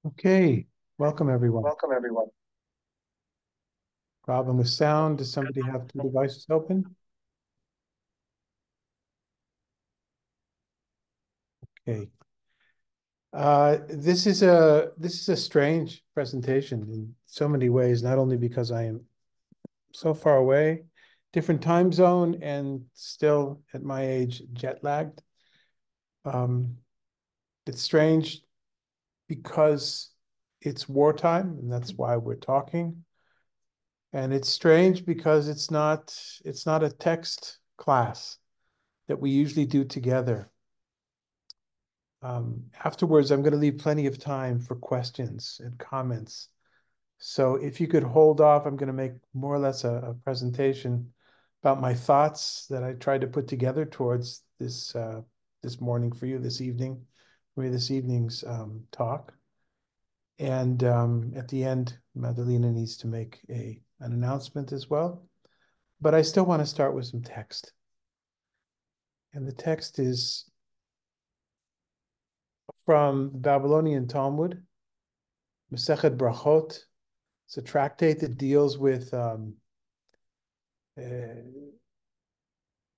Okay, welcome everyone. Welcome, everyone. Problem with sound. Does somebody have two devices open? Okay. This is a strange presentation in so many ways, not only because I am so far away, different time zone, and still at my age jet lagged. Um, it's strange because it's wartime, and that's why we're talking. And it's strange because it's not a text class that we usually do together. Afterwards, I'm going to leave plenty of time for questions and comments. So if you could hold off, I'm going to make more or less a presentation about my thoughts that I tried to put together towards this morning for you, this evening, for this evening's talk. And at the end, Madalena needs to make an announcement as well. But I still want to start with some text. And the text is from the Babylonian Talmud, Masechet Brachot. It's a tractate that deals uh,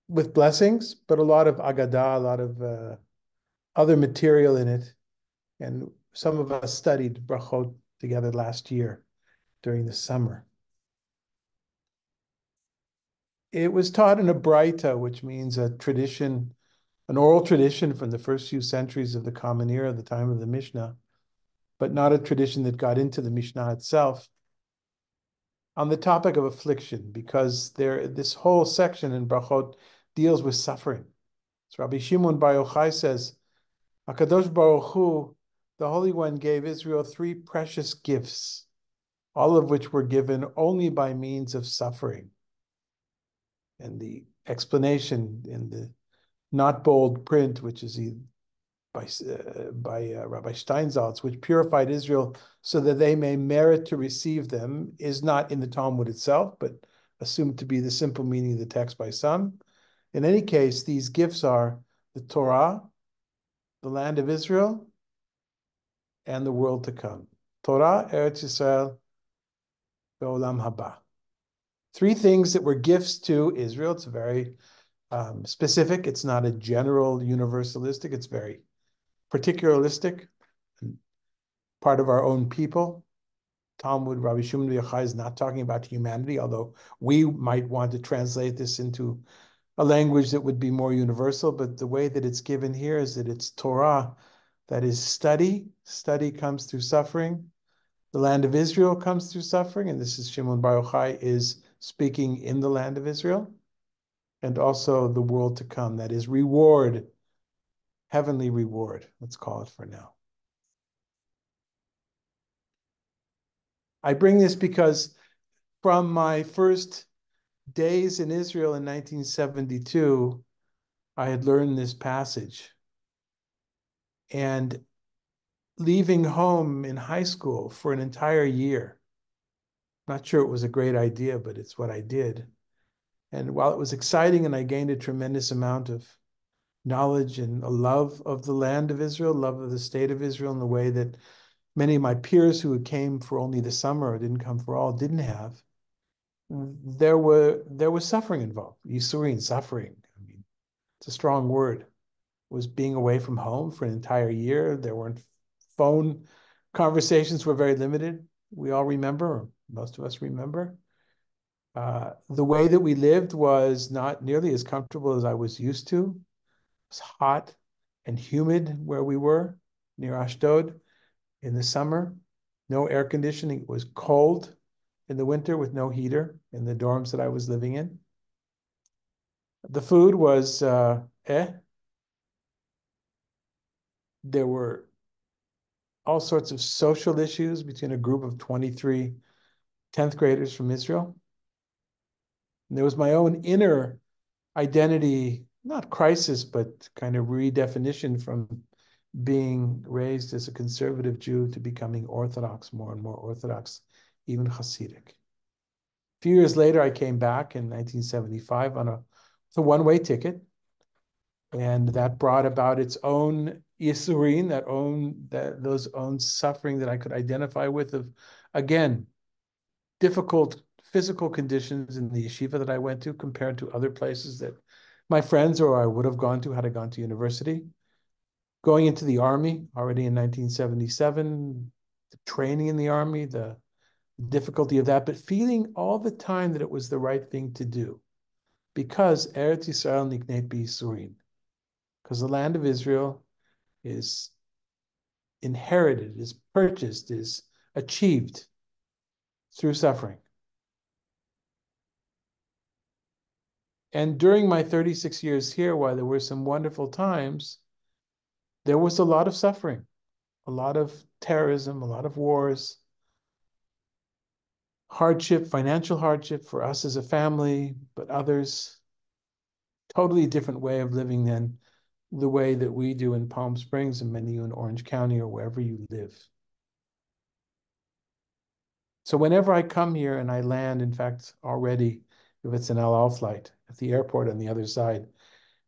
with blessings, but a lot of Agadah, a lot of other material in it. And some of us studied Brachot together last year during the summer. It was taught in a Braita, which means a tradition, an oral tradition from the first few centuries of the Common Era, the time of the Mishnah, but not a tradition that got into the Mishnah itself, on the topic of affliction, because this whole section in Brachot deals with suffering. So Rabbi Shimon Bar Yochai says, HaKadosh Baruch Hu, the Holy One, gave Israel three precious gifts, all of which were given only by means of suffering. And the explanation in the not bold print, which is by Rabbi Steinsaltz, which purified Israel so that they may merit to receive them, is not in the Talmud itself, but assumed to be the simple meaning of the text by some. In any case, these gifts are the Torah, the land of Israel, and the world to come. Torah, Eretz Yisrael, Be'olam Haba. Three things that were gifts to Israel. It's very specific. It's not a general universalistic. It's very particularistic, part of our own people. Talmud, Rabbi Shimon Bar Yochai is not talking about humanity, although we might want to translate this into a language that would be more universal. But the way that it's given here is that it's Torah, that is study. Study comes through suffering. The land of Israel comes through suffering, and this is Shimon Bar Yochai is speaking in the land of Israel, and also the world to come, that is reward, heavenly reward, let's call it for now. I bring this because from my first days in Israel in 1972, I had learned this passage. And leaving home in high school for an entire year, not sure it was a great idea, but it's what I did. And while it was exciting and I gained a tremendous amount of knowledge and a love of the land of Israel, love of the state of Israel in the way that many of my peers who came for only the summer or didn't come for all didn't have, there was suffering involved. Yisurin, suffering. I mean, it's a strong word. Was being away from home for an entire year. There weren't phone conversations were very limited. We all remember, or most of us remember. The way that we lived was not nearly as comfortable as I was used to. It was hot and humid where we were near Ashdod in the summer. No air conditioning. It was cold in the winter with no heater in the dorms that I was living in. The food was There were all sorts of social issues between a group of 23 10th graders from Israel. And there was my own inner identity, not crisis, but kind of redefinition from being raised as a conservative Jew to becoming Orthodox, more and more Orthodox, even Hasidic. A few years later, I came back in 1975 on a one-way ticket, and that brought about its own Yisurin, those own suffering that I could identify with, of again, difficult physical conditions in the yeshiva that I went to compared to other places that my friends or I would have gone to had I gone to university. Going into the army already in 1977, the training in the army, the difficulty of that, but feeling all the time that it was the right thing to do because Eretz Yisrael nikneit b'yisurin, because the land of Israel is inherited, is purchased, is achieved through suffering. And during my 36 years here, while there were some wonderful times, there was a lot of suffering, a lot of terrorism, a lot of wars, hardship, financial hardship for us as a family, but others, totally different way of living than the way that we do in Palm Springs and many of you in Orange County or wherever you live. So whenever I come here and I land, in fact, already, if it's an El Al flight at the airport on the other side,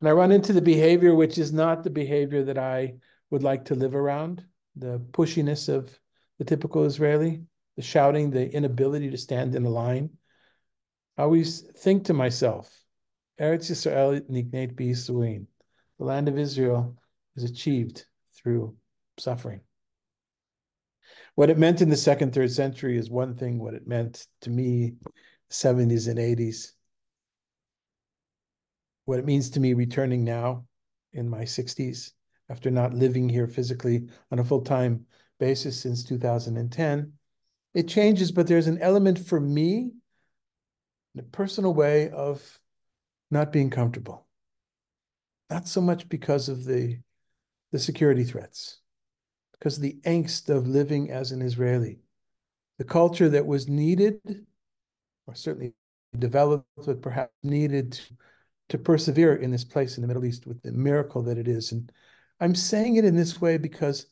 and I run into the behavior, which is not the behavior that I would like to live around, the pushiness of the typical Israeli, the shouting, the inability to stand in a line. I always think to myself, Eretz Yisrael nikneit b'yisurin. The land of Israel is achieved through suffering. What it meant in the second, third century is one thing. What it meant to me, 70s and 80s. What it means to me returning now in my 60s, after not living here physically on a full-time basis since 2010, it changes, but there's an element for me, in a personal way, of not being comfortable. Not so much because of the security threats, because of the angst of living as an Israeli. The culture that was needed, or certainly developed, but perhaps needed to persevere in this place in the Middle East with the miracle that it is. And I'm saying it in this way because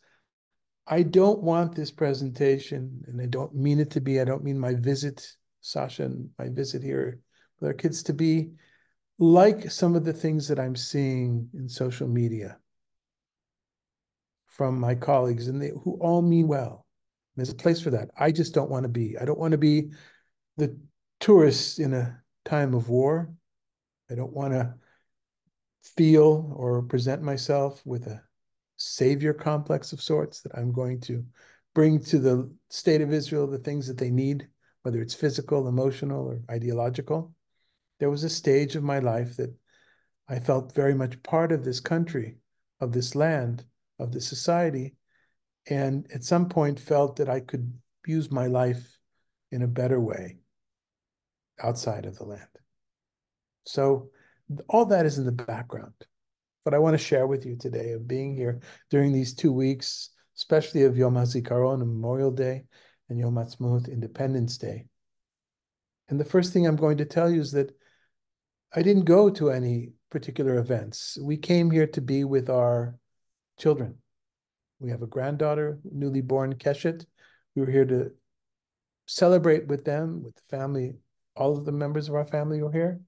I don't want this presentation, and I don't mean it to be, I don't mean my visit, Sasha, and my visit here with our kids to be like some of the things that I'm seeing in social media from my colleagues, and who all mean well. There's a place for that. I just don't want to be. I don't want to be the tourist in a time of war. I don't want to feel or present myself with a savior complex of sorts that I'm going to bring to the state of Israel the things that they need, whether it's physical, emotional, or ideological. There was a stage of my life that I felt very much part of this country, of this land, of this society, and at some point felt that I could use my life in a better way outside of the land. So all that is in the background. But I want to share with you today of being here during these 2 weeks, especially of Yom HaZikaron, Memorial Day, and Yom Ha'atzmaut, Independence Day. And the first thing I'm going to tell you is that I didn't go to any particular events. We came here to be with our children. We have a granddaughter, newly born Keshet. We were here to celebrate with them, with the family. All of the members of our family were here.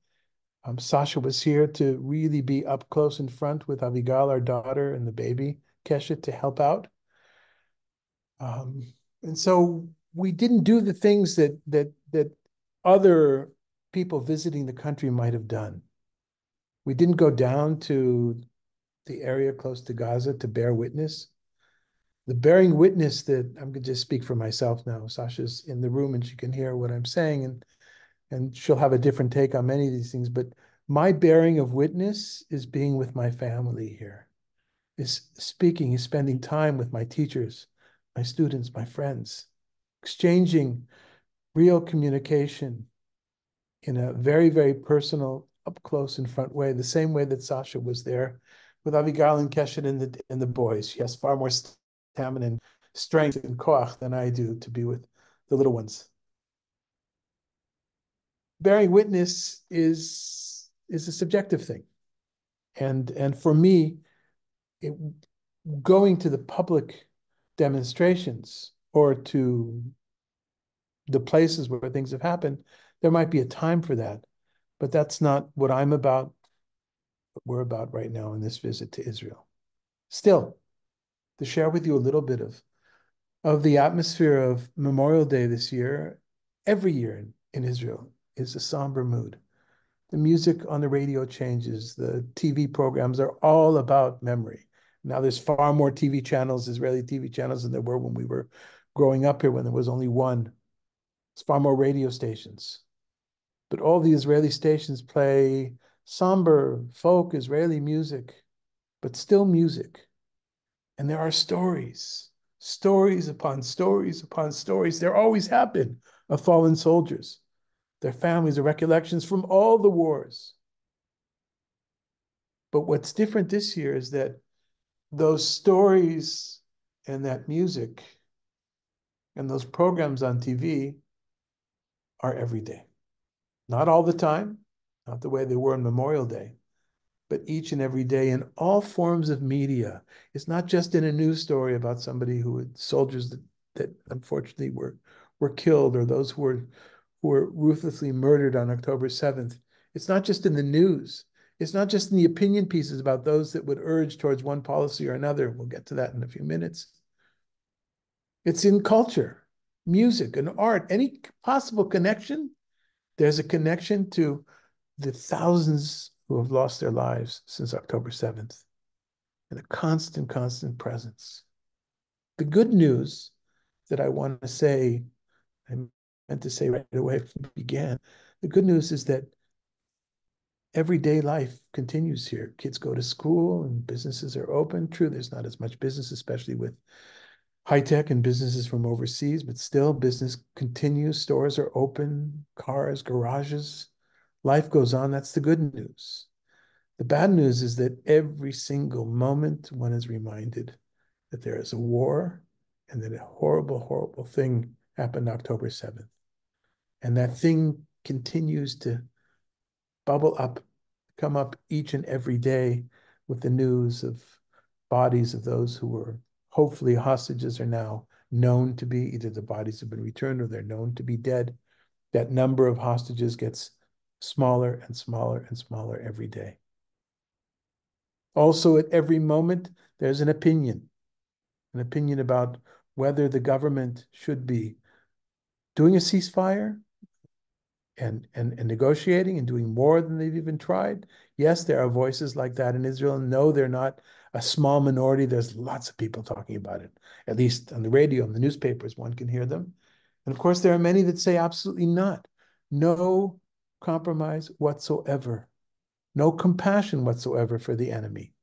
Sasha was here to really be up close in front with Avigal, our daughter, and the baby, Keshet, to help out. And so we didn't do the things that other people visiting the country might have done. We didn't go down to the area close to Gaza to bear witness. The bearing witness that I'm going to just speak for myself now. Sasha's in the room and she can hear what I'm saying, and she'll have a different take on many of these things. But my bearing of witness is being with my family here, is speaking, is spending time with my teachers, my students, my friends, exchanging real communication in a very, very personal, up close in front way, the same way that Sasha was there with Avigal and Keshet and the boys. She has far more stamina and strength and koach than I do to be with the little ones. Bearing witness is a subjective thing. And for me, going to the public demonstrations or to the places where things have happened, there might be a time for that. But that's not what I'm about, what we're about right now in this visit to Israel. Still, to share with you a little bit of the atmosphere of Memorial Day this year. Every year in Israel is a somber mood. The music on the radio changes. The TV programs are all about memory. Now there's far more TV channels, Israeli TV channels, than there were when we were growing up here, when there was only one. It's far more radio stations. But all the Israeli stations play somber, folk, Israeli music, but still music. And there are stories, stories upon stories upon stories. There always have been of fallen soldiers, their families, their recollections from all the wars. But what's different this year is that those stories and that music and those programs on TV are every day. Not all the time, not the way they were on Memorial Day, but each and every day in all forms of media. It's not just in a news story about somebody who had soldiers that unfortunately were killed, or those who were ruthlessly murdered on October 7th. It's not just in the news. It's not just in the opinion pieces about those that would urge towards one policy or another. We'll get to that in a few minutes. It's in culture, music, and art. Any possible connection, there's a connection to the thousands who have lost their lives since October 7th, and a constant, constant presence. The good news that I want to say, I meant to say right away from the began, the good news is that everyday life continues here. Kids go to school and businesses are open. True, there's not as much business, especially with high tech and businesses from overseas, but still business continues. Stores are open, cars, garages. Life goes on. That's the good news. The bad news is that every single moment one is reminded that there is a war and that a horrible, horrible thing happened October 7th. And that thing continues to bubble up, come up each and every day with the news of bodies of those who were hopefully hostages are now known to be, either the bodies have been returned or they're known to be dead. That number of hostages gets smaller and smaller and smaller every day. Also, at every moment, there's an opinion about whether the government should be doing a ceasefire and negotiating and doing more than they've even tried. Yes, there are voices like that in Israel. No, they're not a small minority. There's lots of people talking about it, at least on the radio and the newspapers, one can hear them. And of course, there are many that say absolutely not. No compromise whatsoever. No compassion whatsoever for the enemy.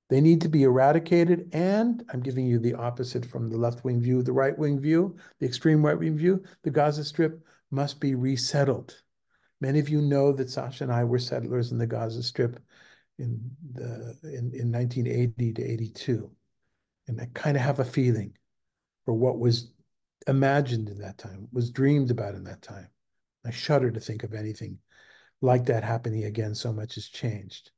They need to be eradicated, and I'm giving you the opposite from the left-wing view, the right-wing view, the extreme right-wing view. The Gaza Strip must be resettled. Many of you know that Sasha and I were settlers in the Gaza Strip in 1980 to 82. And I kind of have a feeling for what was imagined in that time, was dreamed about in that time. I shudder to think of anything like that happening again. So much has changed.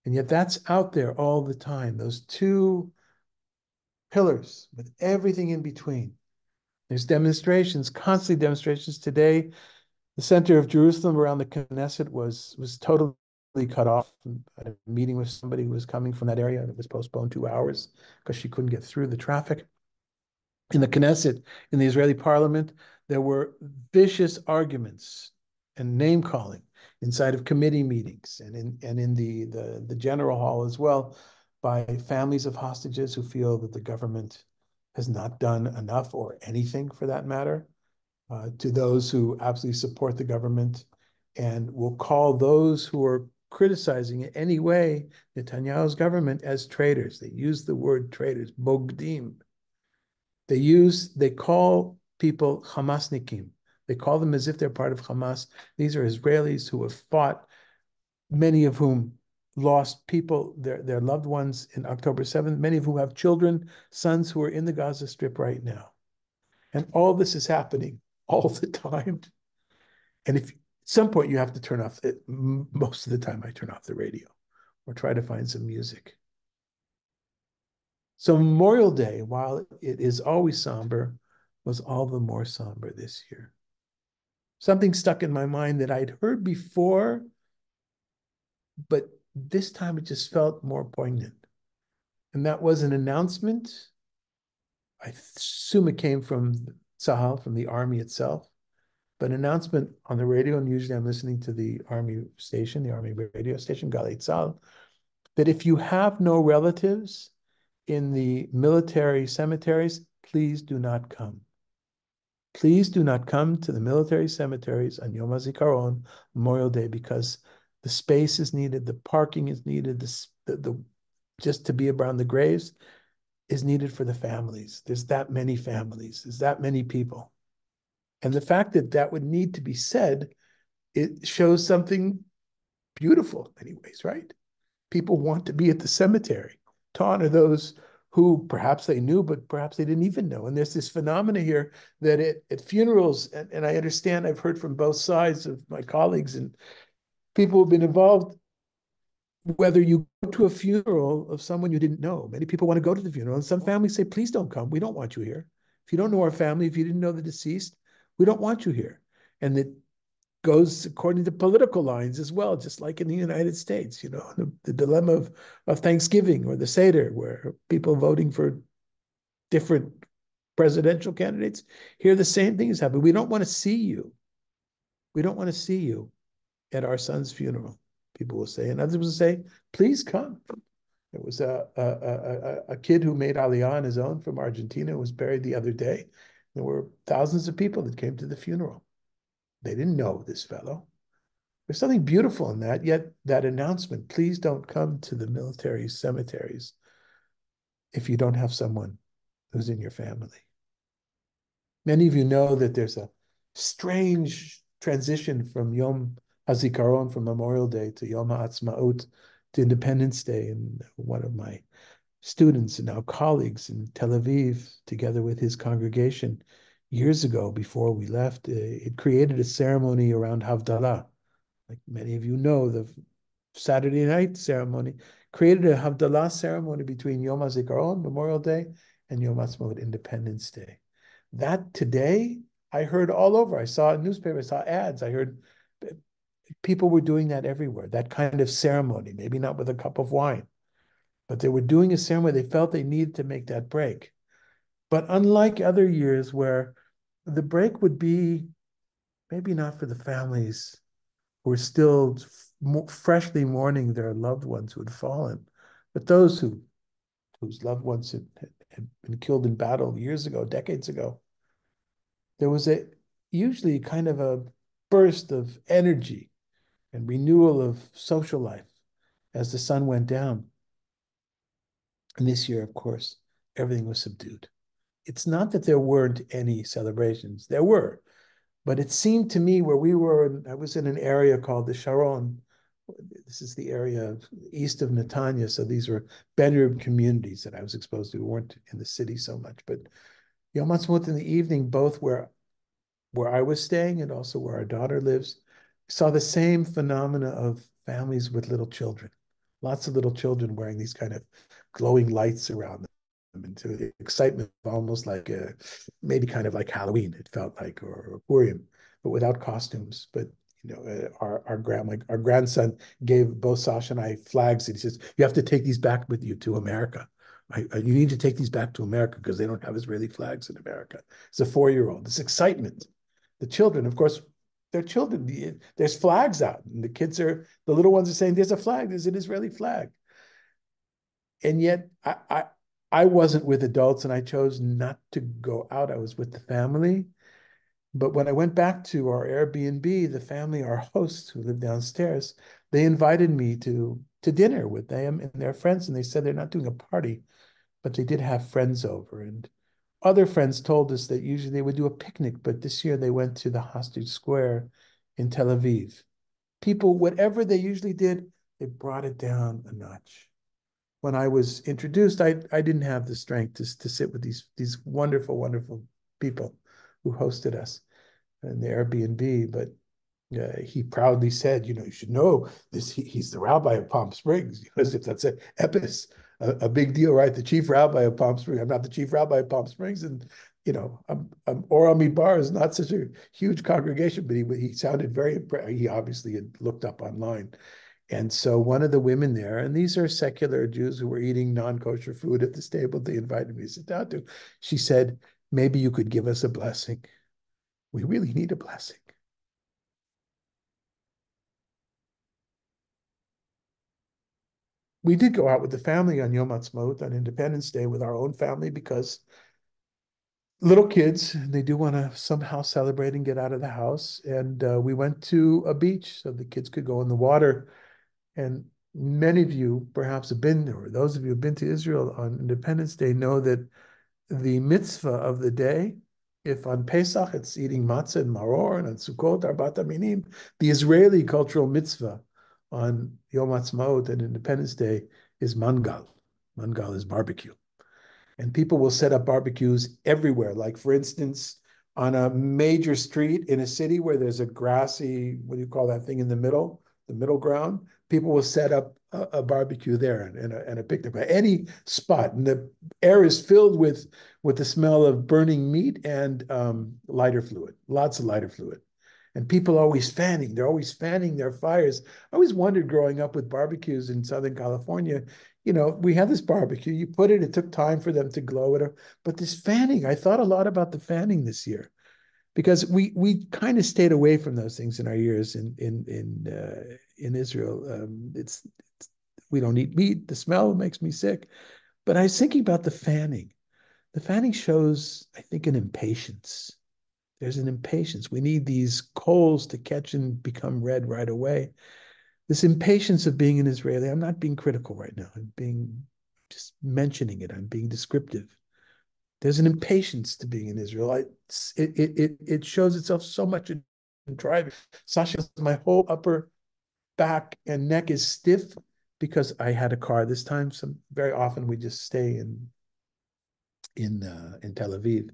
And yet that's out there all the time, those two pillars with everything in between. There's demonstrations, constantly demonstrations. Today, the center of Jerusalem around the Knesset was totally cut off. I had a meeting with somebody who was coming from that area, and it was postponed 2 hours because she couldn't get through the traffic. In the Knesset, in the Israeli parliament, there were vicious arguments and name calling inside of committee meetings and in the general hall as well, by families of hostages who feel that the government has not done enough, or anything for that matter, to those who absolutely support the government and will call those who are criticizing in any way Netanyahu's government as traitors. They use the word traitors, bogdim. They call people Hamasnikim. They call them as if they're part of Hamas. These are Israelis who have fought, many of whom lost people, their loved ones in October 7th, many of whom have children, sons who are in the Gaza Strip right now. And all this is happening all the time. And if at some point you have to turn off it, most of the time I turn off the radio or try to find some music. So Memorial Day, while it is always somber, was all the more somber this year. Something stuck in my mind that I'd heard before, but this time it just felt more poignant. And that was an announcement. I assume it came from Tzahal, from the army itself, but an announcement on the radio, and usually I'm listening to the army station, the army radio station, Galei Tzahal, that if you have no relatives in the military cemeteries, please do not come. Please do not come to the military cemeteries on Yom HaZikaron, Memorial Day, because the space is needed, the parking is needed, just to be around the graves is needed for the families. There's that many families. There's that many people. And the fact that that would need to be said, it shows something beautiful in many ways, right? People want to be at the cemetery to honor those who perhaps they knew, but perhaps they didn't even know. And there's this phenomena here that at funerals, and I understand, I've heard from both sides of my colleagues and people who've been involved, whether you go to a funeral of someone you didn't know. Many people want to go to the funeral, and some families say, please don't come. We don't want you here. If you don't know our family, if you didn't know the deceased, we don't want you here. And it goes according to political lines as well, just like in the United States, the dilemma of Thanksgiving or the Seder, where people voting for different presidential candidates. Here, the same thing is happening. We don't want to see you. We don't want to see you at our son's funeral, people will say. And others will say, please come. There was a kid who made Aliyah on his own from Argentina, was buried the other day. There were thousands of people that came to the funeral. They didn't know this fellow. There's something beautiful in that, yet that announcement, please don't come to the military cemeteries if you don't have someone who's in your family. Many of you know that there's a strange transition from Yom HaZikaron, from Memorial Day, to Yom HaAtzmaut, to Independence Day. And one of my students and now colleagues in Tel Aviv, together with his congregation, years ago, before we left, it created a ceremony around Havdalah. Like many of you know, the Saturday night ceremony created a Havdalah ceremony between Yom HaZikaron, Memorial Day, and Yom HaAtzmaut, Independence Day. That today, I heard all over. I saw a newspaper, I saw ads, I heard people were doing that everywhere, that kind of ceremony, maybe not with a cup of wine, but they were doing a ceremony. They felt they needed to make that break. But unlike other years where the break would be maybe not for the families who are still freshly mourning their loved ones who had fallen, but those whose loved ones had been killed in battle years ago, decades ago, there was usually kind of a burst of energy and renewal of social life as the sun went down. And this year, of course, everything was subdued. It's not that there weren't any celebrations. There were. But it seemed to me where we were, I was in an area called the Sharon. This is the area east of Netanya. So these were bedroom communities that I was exposed to. We weren't in the city so much. But Yom HaAtzmaut in the evening, both where I was staying and also where our daughter lives, saw the same phenomena of families with little children. Lots of little children wearing these kind of glowing lights around them, into the excitement, almost like maybe kind of like Halloween, it felt like, or Purim, but without costumes. But our grandson gave both Sasha and I flags, and he says, "You have to take these back with you to America. You need to take these back to America because they don't have Israeli flags in America." It's a 4-year-old. This excitement. The children, of course, they're children. There's flags out, and the little ones are saying, "There's a flag. There's an Israeli flag." And yet, I wasn't with adults, and I chose not to go out. I was with the family. But when I went back to our Airbnb, the family, our hosts who lived downstairs, they invited me to dinner with them and their friends. And they said they're not doing a party, but they did have friends over. And other friends told us that usually they would do a picnic, but this year they went to the Hostage Square in Tel Aviv. People, whatever they usually did, they brought it down a notch. When I was introduced, I didn't have the strength to sit with these wonderful, wonderful people who hosted us in the Airbnb, but he proudly said, you should know this. He's the rabbi of Palm Springs, as if that's a big deal, right? The chief rabbi of Palm Springs. I'm not the chief rabbi of Palm Springs, and Or Midbar is not such a huge congregation, but he sounded very impressed. He obviously had looked up online, And so one of the women there, and these are secular Jews who were eating non-kosher food at this table they invited me to sit down to, she said, maybe you could give us a blessing. We really need a blessing. We did go out with the family on Yom Ha'atzmaut, on Independence Day, with our own family because little kids, they do want to somehow celebrate and get out of the house. And we went to a beach so the kids could go in the water. And many of you perhaps have been, or those of you who have been to Israel on Independence Day, know that the mitzvah of the day, if on Pesach it's eating matzah and maror, and on Sukkot arbat minim, the Israeli cultural mitzvah on Yom Ha'atzmaut and Independence Day is mangal. Mangal is barbecue. And people will set up barbecues everywhere. Like, for instance, on a major street in a city where there's a grassy, what do you call that thing in the middle ground? People will set up a barbecue there and a picnic at any spot. And the air is filled with the smell of burning meat and lighter fluid, lots of lighter fluid. And people are always fanning. They're always fanning their fires. I always wondered growing up with barbecues in Southern California, we have this barbecue, you put it took time for them to glow it, but this fanning, I thought a lot about the fanning this year because we kind of stayed away from those things in our years in Israel. We don't eat meat. The smell makes me sick. But I was thinking about the fanning. The fanning shows, I think, an impatience. There's an impatience. We need these coals to catch and become red right away. This impatience of being an Israeli, I'm not being critical right now. I'm being just mentioning it. I'm being descriptive. There's an impatience to being in Israel. It shows itself so much in driving. Sasha, my whole upper back and neck is stiff because I had a car this time. So very often we just stay in Tel Aviv,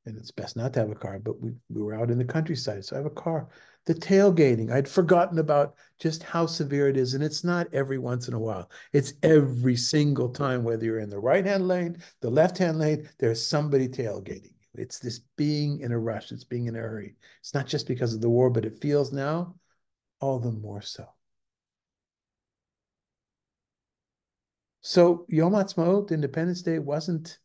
and it's best not to have a car, but we were out in the countryside, so I have a car. The tailgating, I'd forgotten about just how severe it is, and it's not every once in a while. It's every single time, whether you're in the right-hand lane, the left-hand lane, there's somebody tailgating. It's this being in a rush, it's being in a hurry. It's not just because of the war, but it feels now all the more so. So Yom Ha'atzmaut, Independence Day, wasn't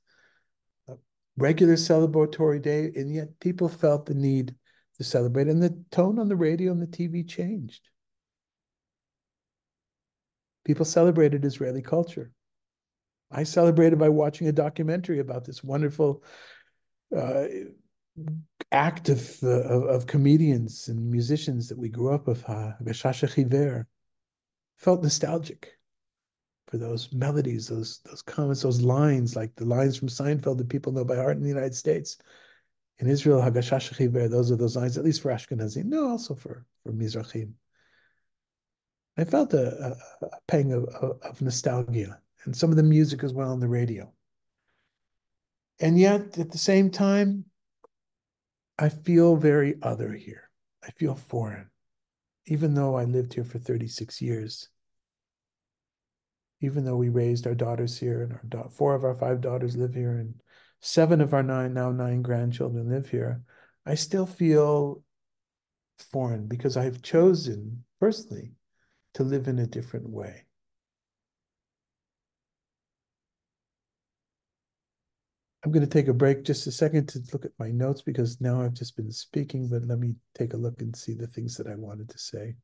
a regular celebratory day, and yet people felt the need to celebrate, and the tone on the radio and the TV changed. People celebrated Israeli culture. I celebrated by watching a documentary about this wonderful uh, act of comedians and musicians that we grew up with. Gashasha Chiver. Felt nostalgic for those melodies, those comments, those lines, like the lines from Seinfeld that people know by heart in the United States. In Israel, Hagashash Chiver, those are those lines, at least for Ashkenazim, no, also for Mizrahim. I felt a pang of nostalgia, and some of the music as well on the radio. And yet, at the same time, I feel very other here. I feel foreign, even though I lived here for 36 years. Even though we raised our daughters here, and four of our five daughters live here, and seven of our nine grandchildren live here, I still feel foreign because I've chosen personally to live in a different way. I'm going to take a break just a second to look at my notes because now I've just been speaking, but let me take a look and see the things that I wanted to say.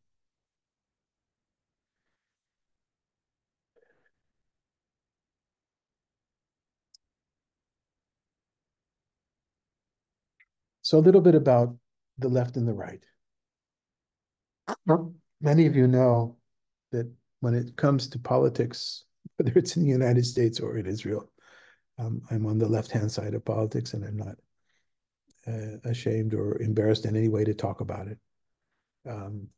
So a little bit about the left and the right. Many of you know that when it comes to politics, whether it's in the United States or in Israel, I'm on the left-hand side of politics, and I'm not ashamed or embarrassed in any way to talk about it. And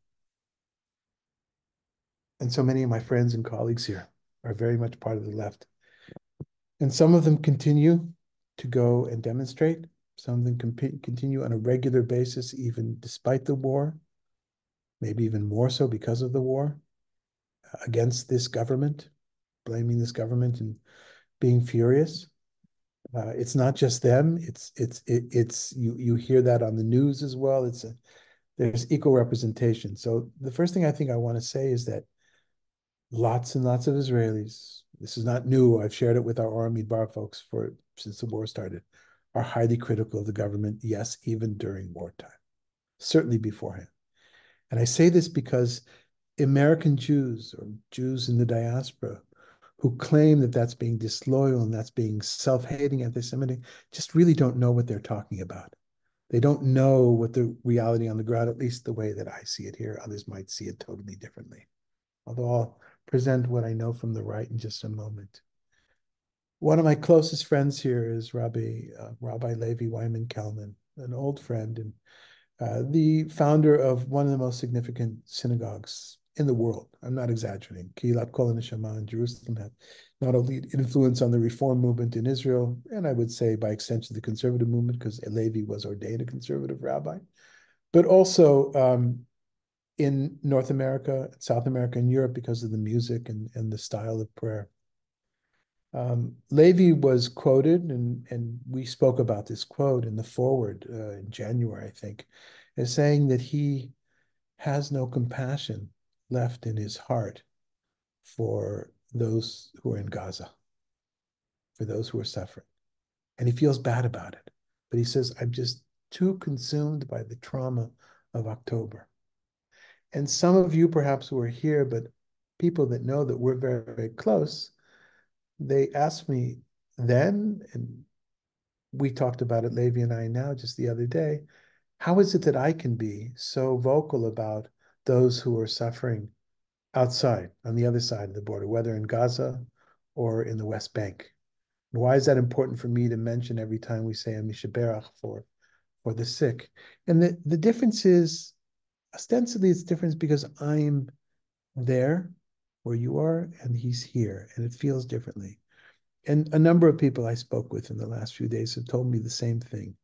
so many of my friends and colleagues here are very much part of the left. And some of them continue to go and demonstrate. Some of them continue on a regular basis, even despite the war, maybe even more so because of the war, against this government, blaming this government and being furious. It's not just them. It's you hear that on the news as well. There's equal representation. So the first thing I think I want to say is that Lots and lots of Israelis, this is not new, I've shared it with our Army Bar folks since the war started, are highly critical of the government, yes, even during wartime, certainly beforehand. And I say this because American Jews or Jews in the diaspora who claim that that's being disloyal and that's being self-hating, anti-Semitic, just really don't know what they're talking about. They don't know what the reality on the ground, at least the way that I see it here. Others might see it totally differently. Although I'll present what I know from the right in just a moment. One of my closest friends here is Rabbi Levi Wyman Kelman, an old friend and the founder of one of the most significant synagogues in the world. I'm not exaggerating. Kilat Kol Neshama in Jerusalem had not only influence on the reform movement in Israel, and I would say by extension the conservative movement, because Levi was ordained a conservative rabbi, but also in North America, South America, and Europe because of the music and the style of prayer. Levi was quoted, and we spoke about this quote in the foreword in January, I think, as saying that he has no compassion left in his heart for those who are in Gaza, for those who are suffering. And he feels bad about it. But he says, I'm just too consumed by the trauma of October. And some of you perhaps who are here, but people that know that we're very, very close, they asked me then, and we talked about it, Levi and I, now just the other day, how is it that I can be so vocal about those who are suffering outside, on the other side of the border, whether in Gaza or in the West Bank? And why is that important for me to mention every time we say a Mishaberach for the sick? And the difference is, ostensibly, it's different because I'm there where you are, and he's here, and it feels differently. And a number of people I spoke with in the last few days have told me the same thing.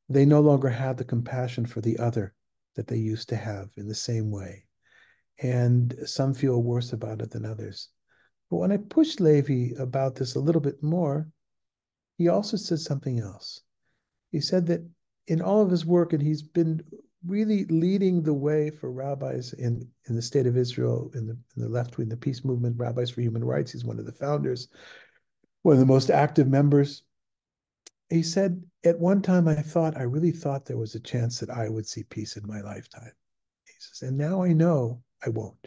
They no longer have the compassion for the other that they used to have in the same way. And some feel worse about it than others. But when I pushed Levi about this a little bit more, he also said something else. He said that in all of his work, and he's been really leading the way for rabbis in the state of Israel, in the left wing, the peace movement, Rabbis for Human Rights. He's one of the founders, one of the most active members. He said, at one time, I really thought there was a chance that I would see peace in my lifetime. He says, and now I know I won't.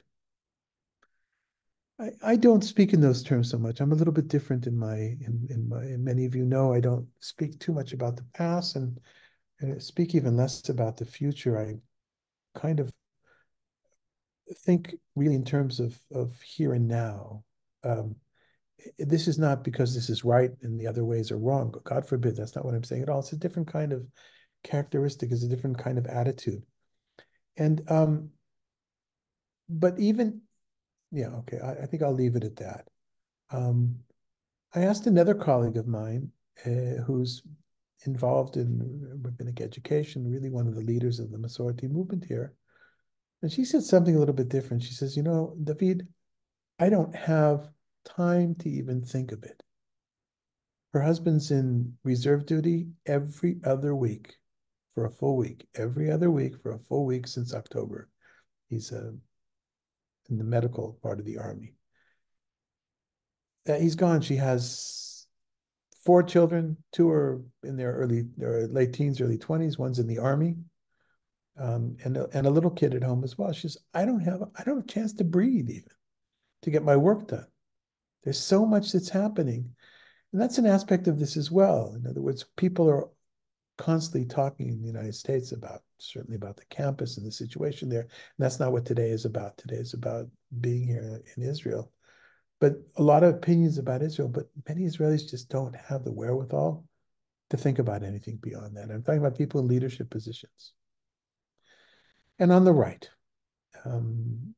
I don't speak in those terms so much. I'm a little bit different and many of you know I don't speak too much about the past and speak even less about the future. I kind of think really in terms of here and now. Um, this is not because this is right and the other ways are wrong. God forbid, that's not what I'm saying at all. It's a different kind of characteristic, it's a different kind of attitude. And but even yeah, okay, I think I'll leave it at that. Um, I asked another colleague of mine who's involved in rabbinic education, really one of the leaders of the Masorti movement here. And she said something a little bit different. She says, David, I don't have time to even think of it. Her husband's in reserve duty every other week for a full week, every other week for a full week since October. He's in the medical part of the army. He's gone. She has four children. Two are in their late teens, early 20s. One's in the army, and a little kid at home as well. She says, I don't have a chance to breathe even to get my work done. There's so much that's happening, and that's an aspect of this as well. In other words, people are constantly talking in the United States certainly about the campus and the situation there. And that's not what today is about. Today is about being here in Israel. But a lot of opinions about Israel, but many Israelis just don't have the wherewithal to think about anything beyond that. I'm talking about people in leadership positions. And on the right, um,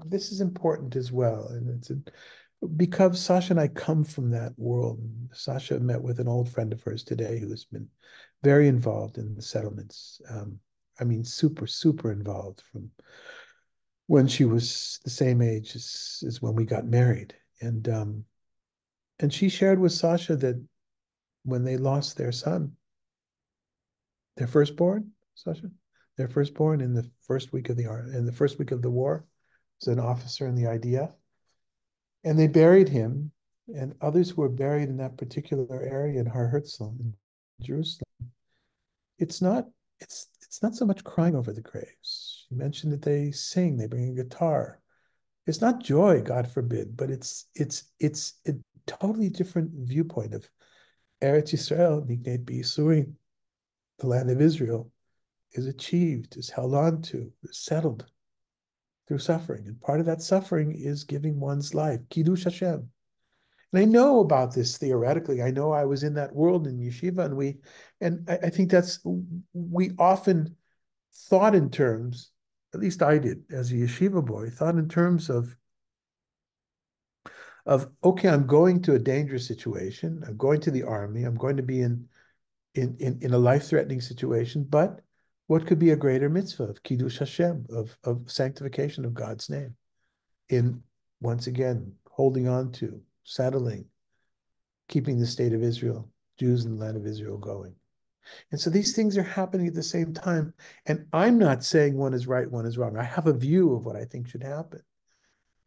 this is important as well. And because Sasha and I come from that world. Sasha met with an old friend of hers today who has been very involved in the settlements. I mean, super, super involved from when she was the same age as when we got married. And she shared with Sasha that when they lost their son, their firstborn, Sasha, their firstborn in the first week of the war, was an officer in the IDF, and they buried him and others who were buried in that particular area in Har Herzl in Jerusalem. It's not it's not so much crying over the graves. You mentioned that they sing, they bring a guitar. It's not joy, God forbid, but it's a totally different viewpoint of Eretz Yisrael, Nigneit B'Yisurim, the land of Israel, is achieved, is held on to, is settled through suffering. And part of that suffering is giving one's life, Kiddush Hashem. And I know about this theoretically. I know I was in that world in yeshiva, and I think we often thought in terms, at least I did as a yeshiva boy, thought in terms of okay, I'm going to a dangerous situation. I'm going to the army. I'm going to be in a life-threatening situation. But what could be a greater mitzvah of Kiddush Hashem, of sanctification of God's name, in once again holding on to, settling, keeping the state of Israel, Jews in the land of Israel going. And so these things are happening at the same time. And I'm not saying one is right, one is wrong. I have a view of what I think should happen.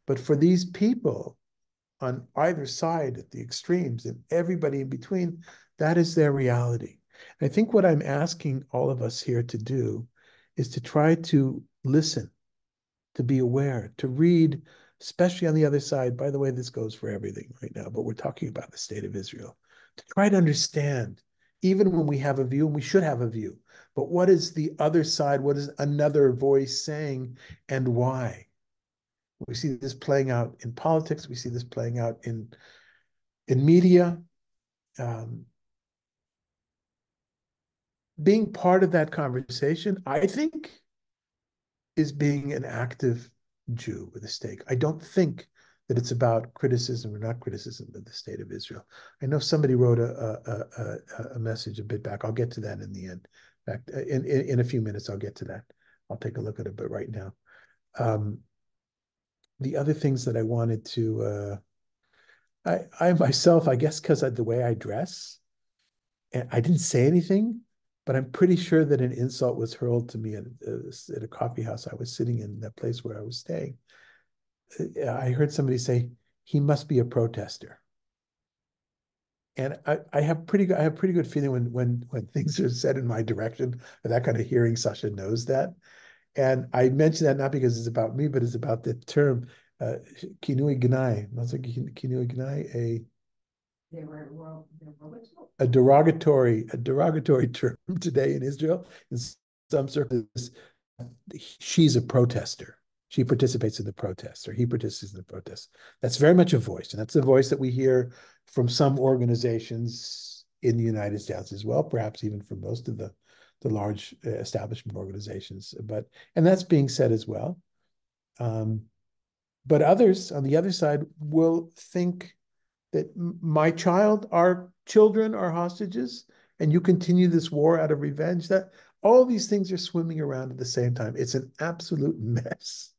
But for these people on either side at the extremes and everybody in between, that is their reality. And I think what I'm asking all of us here to do is to try to listen, to be aware, to read, especially on the other side. By the way, this goes for everything right now, but we're talking about the state of Israel, to try to understand, even when we have a view, and we should have a view, but what is the other side? What is another voice saying, and why? We see this playing out in politics. We see this playing out in media. Being part of that conversation, I think, is being an active Jew with a stake. I don't think that it's about criticism or not criticism of the state of Israel. I know somebody wrote a message a bit back. I'll get to that in the end. In fact, in a few minutes, I'll get to that. I'll take a look at it, but right now. The other things that I wanted to, I myself, I guess because of the way I dress, and I didn't say anything, but I'm pretty sure that an insult was hurled to me at a coffee house I was sitting in, that place where I was staying. I heard somebody say, he must be a protester. And I have pretty good feeling when things are said in my direction, that kind of hearing. Sasha knows that. And I mention that not because it's about me, but it's about the term kinui gnai. Kinui gnai, a derogatory term today in Israel. In some circles, she's a protester. She participates in the protest, or he participates in the protest. That's very much a voice, and that's the voice that we hear from some organizations in the United States as well, perhaps even from most of the large establishment organizations. And that's being said as well. But others on the other side will think that my child, our children are hostages, and you continue this war out of revenge. That all these things are swimming around at the same time. It's an absolute mess.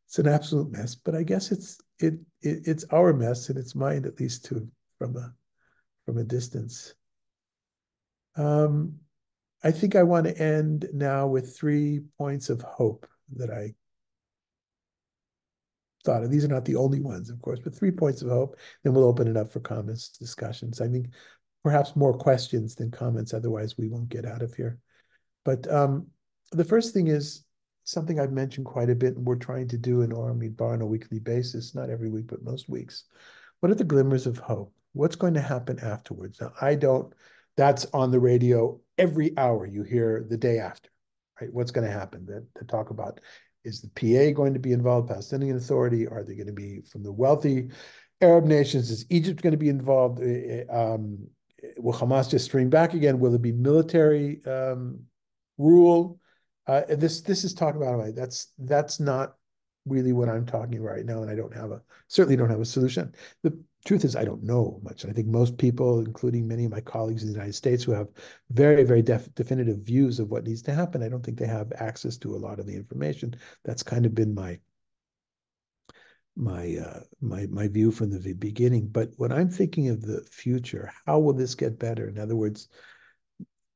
It's an absolute mess. But I guess it's our mess, and it's mine, at least from a distance. I think I want to end now with 3 points of hope that I thought of. These are not the only ones, of course, but 3 points of hope. Then we'll open it up for comments, discussions. I mean, perhaps more questions than comments. Otherwise, we won't get out of here. But the first thing is something I've mentioned quite a bit, and we're trying to do in Orem Midbar on a weekly basis, not every week, but most weeks. What are the glimmers of hope? What's going to happen afterwards? Now, that's on the radio every hour. You hear the day after, right? What's going to happen? To talk about, is the PA going to be involved, Palestinian Authority? Are they going to be from the wealthy Arab nations? Is Egypt going to be involved? Will Hamas just string back again? Will it be military rule? This is talked about. That's not really what I'm talking right now, and I certainly don't have a solution. The truth is, I don't know much. I think most people, including many of my colleagues in the United States, who have very, very definitive views of what needs to happen, I don't think they have access to a lot of the information. That's kind of been my view from the beginning. But when I'm thinking of the future, how will this get better? In other words,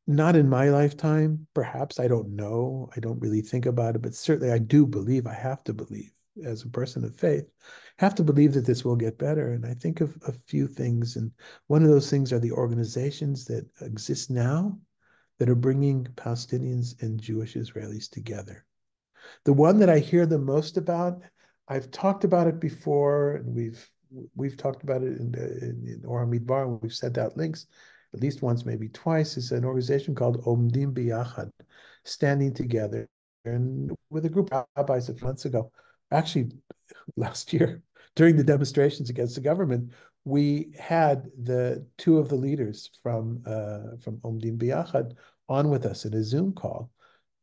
not in my lifetime, perhaps. I don't know. I don't really think about it, but certainly I do believe, I have to believe, as a person of faith, have to believe that this will get better. And I think of a few things, and one of those things are the organizations that exist now that are bringing Palestinians and Jewish Israelis together. The one that I hear the most about, I've talked about it before, and we've talked about it in Or Hamidbar, and we've sent out links at least once, maybe twice, is an organization called Omdim Biyachad, standing together. And with a group of rabbis a few months ago, actually last year, during the demonstrations against the government, we had the two of the leaders from Omdim Biyachad on with us in a Zoom call.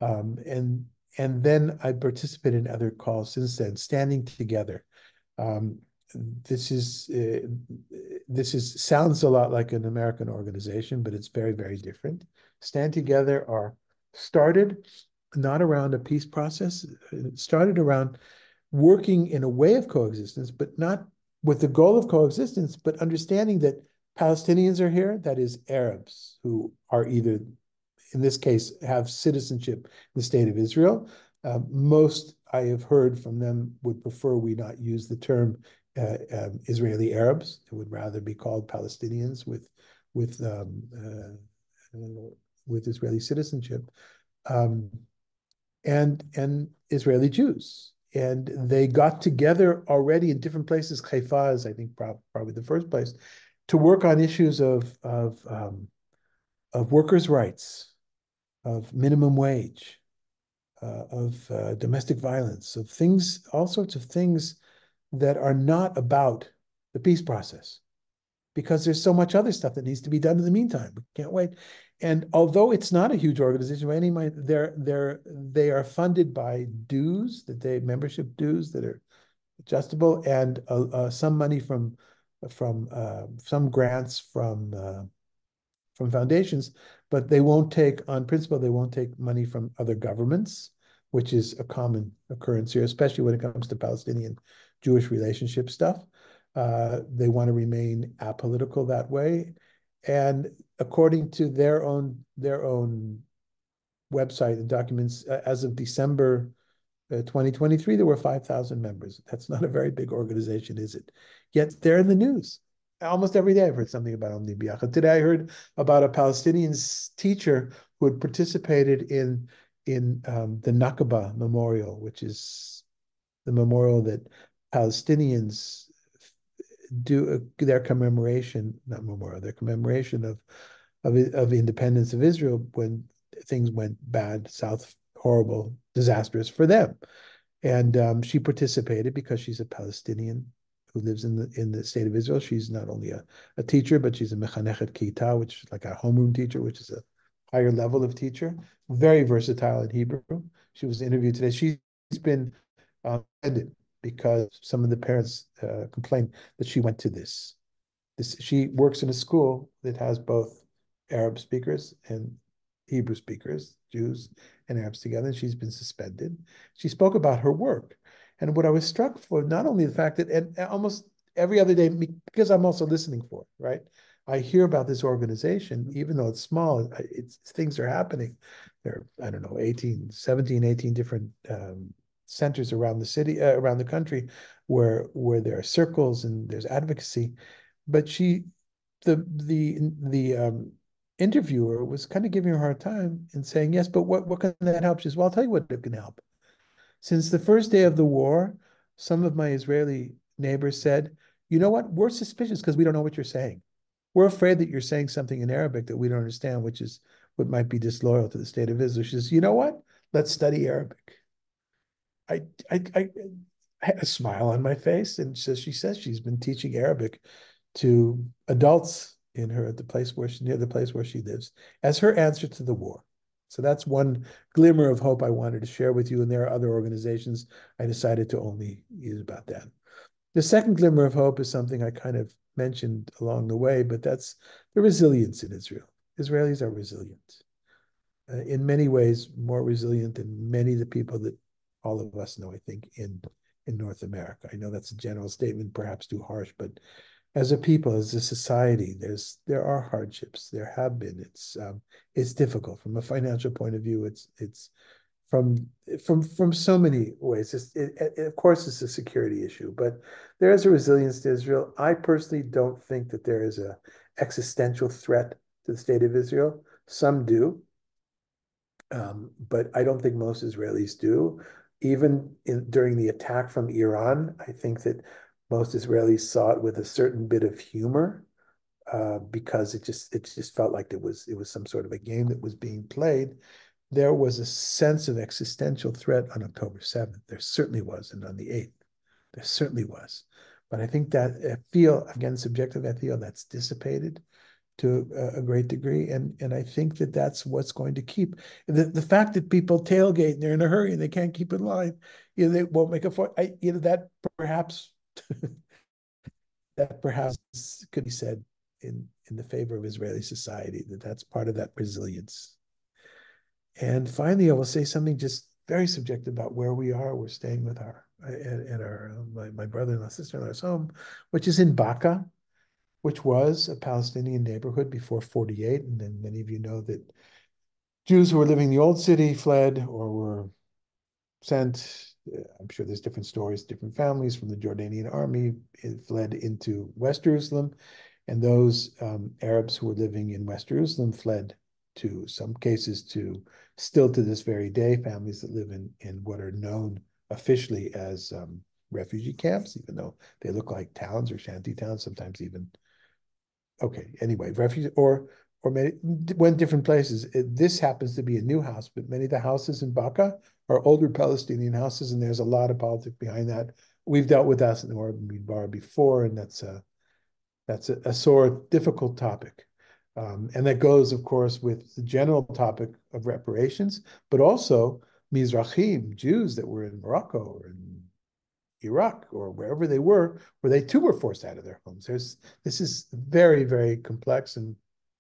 And then I participated in other calls since then, standing together. Um, this is sounds a lot like an American organization, but it's very, very different. Stand Together are started not around a peace process. It started around working in a way of coexistence, but not with the goal of coexistence, but understanding that Palestinians are here, that is Arabs who are either, in this case, have citizenship in the state of Israel. Most I have heard from them would prefer we not use the term Israeli Arabs. It would rather be called Palestinians with with Israeli citizenship, um, and Israeli Jews. And they got together already in different places. Haifa is, I think, probably the first place to work on issues of workers' rights, of minimum wage, of domestic violence, of things, all sorts of things that are not about the peace process, because there's so much other stuff that needs to be done in the meantime. We can't wait. And although it's not a huge organization by any mind, they are funded by dues, membership dues that are adjustable, and some money from some grants from foundations, but they won't take, on principle, they won't take money from other governments, which is a common occurrence here, especially when it comes to Palestinian-Jewish relationship stuff. They want to remain apolitical that way. And according to their own website and documents, as of December 2023, there were 5,000 members. That's not a very big organization, is it? Yet they're in the news. Almost every day I've heard something about Omni Biachad. Today I heard about a Palestinian teacher who had participated in the Nakba Memorial, which is the memorial that Palestinians do their commemoration, not memorial, their commemoration of independence of Israel when things went bad, south, horrible, disastrous for them. And she participated because she's a Palestinian who lives in the state of Israel. She's not only a teacher, but she's a mechanechet kita, which is like a homeroom teacher, which is a higher level of teacher. Very versatile in Hebrew. She was interviewed today. She's been ended because some of the parents complained that she went to this. She works in a school that has both Arab speakers and Hebrew speakers, Jews and Arabs together, and she's been suspended. She spoke about her work. And what I was struck for, not only the fact that and almost every other day, because I'm also listening for it, right? I hear about this organization, even though it's small, things are happening. There are, I don't know, 18 different centers around the city, around the country, where there are circles and there's advocacy. But the interviewer was kind of giving her a hard time and saying, yes, but what can that help? She says, well, I'll tell you what it can help. Since the first day of the war, some of my Israeli neighbors said, you know what? We're suspicious because we don't know what you're saying. We're afraid that you're saying something in Arabic that we don't understand, which is what might be disloyal to the state of Israel. She says, you know what? Let's study Arabic. I had a smile on my face, and she says she's been teaching Arabic to adults near the place where she lives as her answer to the war. So that's one glimmer of hope I wanted to share with you. And there are other organizations I decided to only use about that. The second glimmer of hope is something I kind of mentioned along the way, but that's the resilience in Israel. Israelis are resilient. In many ways, more resilient than many of the people that all of us know, I think, in North America. I know that's a general statement, perhaps too harsh, but as a people, as a society, there are hardships. There have been. It's difficult from a financial point of view. It's from from so many ways. Of course, it's a security issue, but there is a resilience to Israel. I personally don't think that there is a existential threat to the state of Israel. Some do, but I don't think most Israelis do. Even during the attack from Iran, I think that most Israelis saw it with a certain bit of humor, because it just felt like it was some sort of a game that was being played. There was a sense of existential threat on October 7th. There certainly was, and on the 8th, there certainly was. But I think that I feel, again, subjective, I feel that's dissipated to a great degree, and I think that that's what's going to keep the fact that people tailgate and they're in a hurry and they can't keep in line. They won't make a fight. That perhaps that perhaps could be said in the favor of Israeli society, that that's part of that resilience. And finally, I will say something just very subjective about where we are. We're staying with our at our my brother-in-law, sister-in-law's home, which is in Baca, which was a Palestinian neighborhood before 48. And then many of you know that Jews who were living in the old city fled or were sent. I'm sure there's different stories, different families from the Jordanian army fled into West Jerusalem. And those Arabs who were living in West Jerusalem fled to some cases to still to this very day, families that live in what are known officially as refugee camps, even though they look like towns or shanty towns, sometimes even okay, anyway, refuge or many went different places. This happens to be a new house, but many of the houses in Baca are older Palestinian houses, and there's a lot of politics behind that. We've dealt with that in Or Midbar before, and that's a sore, difficult topic. And that goes, of course, with the general topic of reparations, but also Mizrahim, Jews that were in Morocco or in Iraq or wherever they were, where they too were forced out of their homes. This is very, very complex and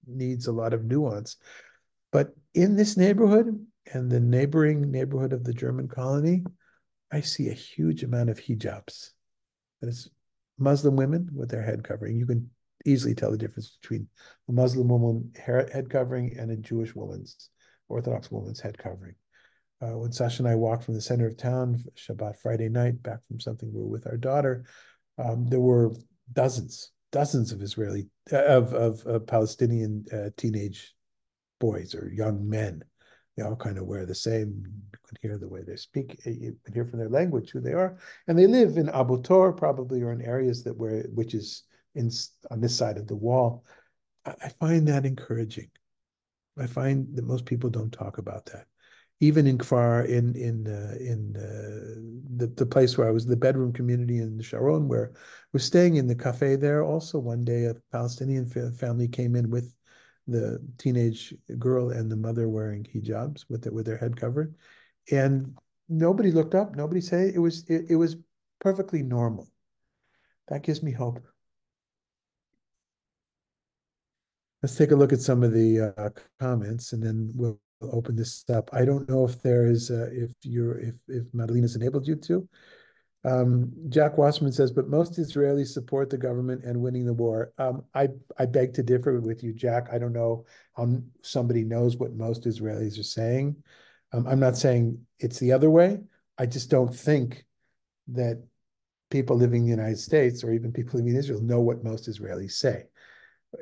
needs a lot of nuance. But in this neighborhood and the neighboring neighborhood of the German colony, I see a huge amount of hijabs. That is Muslim women with their head covering. You can easily tell the difference between a Muslim woman head covering and a Jewish woman's, Orthodox woman's head covering. When Sasha and I walked from the center of town, Shabbat Friday night, back from something we were with our daughter, there were dozens of Israeli, of Palestinian teenage boys or young men. They all kind of wear the same. You can hear the way they speak. You can hear from their language who they are, and they live in Abu Tor probably, or in areas which is on this side of the wall. I find that encouraging. I find that most people don't talk about that. Even in Kfar, in the place where I was, the bedroom community in the Sharon, where we're staying in the cafe there. Also, one day a Palestinian family came in with the teenage girl and the mother wearing hijabs with their head covered, and nobody looked up. Nobody said it was perfectly normal. That gives me hope. Let's take a look at some of the comments, and then we'll open this up. I don't know if there is if Madeleine enabled you to. Jack Wasserman says, but most Israelis support the government and winning the war. I beg to differ with you, Jack. I don't know how somebody knows what most Israelis are saying. I'm not saying it's the other way. I just don't think that people living in the United States or even people living in Israel know what most Israelis say.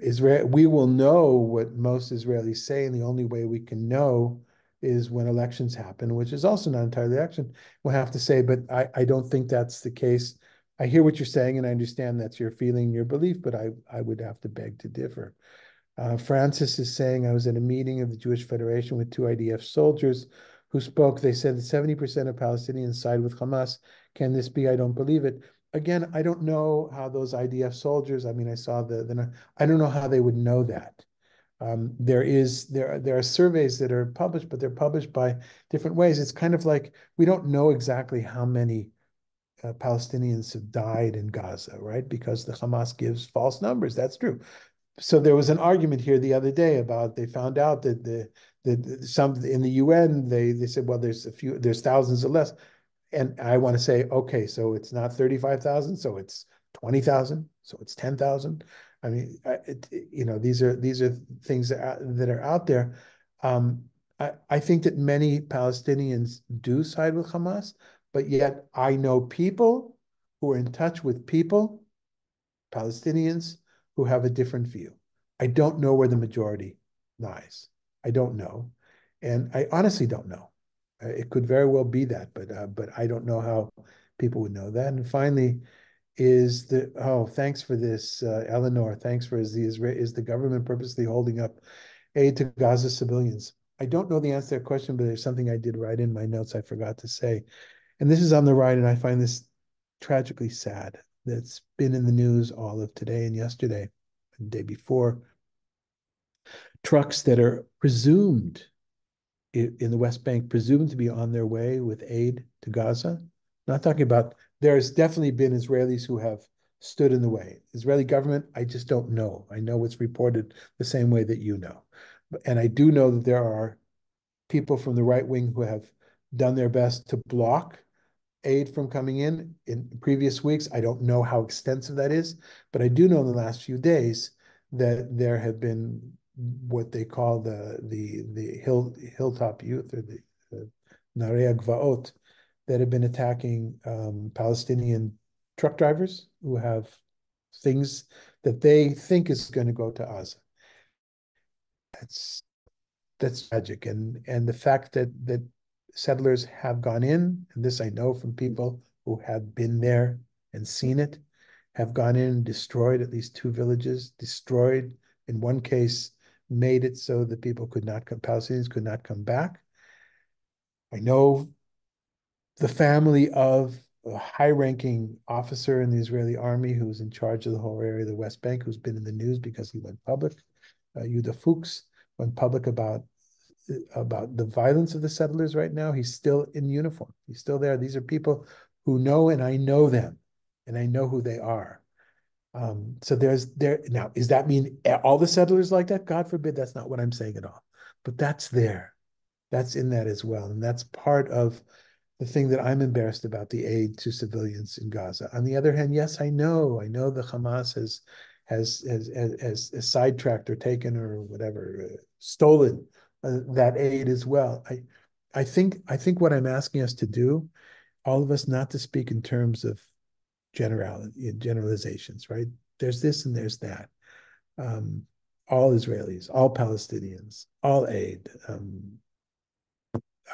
We will know what most Israelis say, and the only way we can know is when elections happen, which is also not entirely election. We'll have to say, but I don't think that's the case. I hear what you're saying, and I understand that's your feeling, your belief, but I would have to beg to differ. Francis is saying, I was at a meeting of the Jewish Federation with two IDF soldiers who spoke. They said that 70% of Palestinians side with Hamas. Can this be? I don't believe it. Again, I don't know how those IDF soldiers, I mean, I saw I don't know how they would know that. There are surveys that are published, but they're published by different ways. It's kind of like we don't know exactly how many Palestinians have died in Gaza, right? Because the Hamas gives false numbers. That's true. So there was an argument here the other day about they found out that some in the UN they said, well, there's thousands or less. And I want to say, okay, so it's not 35,000, so it's 20,000, so it's 10,000. I mean, these are things that are out there. I think that many Palestinians do side with Hamas, but yet I know people who are in touch with people, Palestinians, who have a different view. I don't know where the majority lies. I don't know. And I honestly don't know. It could very well be that, but I don't know how people would know that. And finally, thanks for this, Eleanor. Thanks for is the government purposely holding up aid to Gaza civilians? I don't know the answer to that question, but there's something I did write in my notes I forgot to say. And this is on the right, and I find this tragically sad. That's been in the news all of today and yesterday, and the day before. Trucks that are presumed in the West Bank, presumed to be on their way with aid to Gaza. Not talking about, there's definitely been Israelis who have stood in the way. Israeli government, I just don't know. I know it's reported the same way that you know. And I do know that there are people from the right wing who have done their best to block aid from coming in previous weeks. I don't know how extensive that is, but I do know in the last few days that there have been what they call the hilltop youth or the Narei Gvaot that have been attacking Palestinian truck drivers who have things that they think is going to go to Gaza. That's that's tragic. And the fact that settlers have gone in, and this I know from people who have been there and seen it, have gone in and destroyed at least two villages, destroyed, in one case, made it so that people could not come, Palestinians could not come back. I know the family of a high-ranking officer in the Israeli army who's in charge of the whole area of the West Bank, who's been in the news because he went public. Yehuda Fuchs went public about the violence of the settlers right now. He's still in uniform. He's still there. These are people who know, and I know them, and I know who they are. So there's there now. Does that mean all the settlers like that? God forbid. That's not what I'm saying at all. But that's there. That's in that as well, and that's part of the thing that I'm embarrassed about, the aid to civilians in Gaza. On the other hand, yes, I know the Hamas has sidetracked or taken or whatever, stolen that aid as well. I think what I'm asking us to do, all of us, not to speak in terms of generalizations, right? There's this and there's that. Um, all Israelis, all Palestinians, all aid.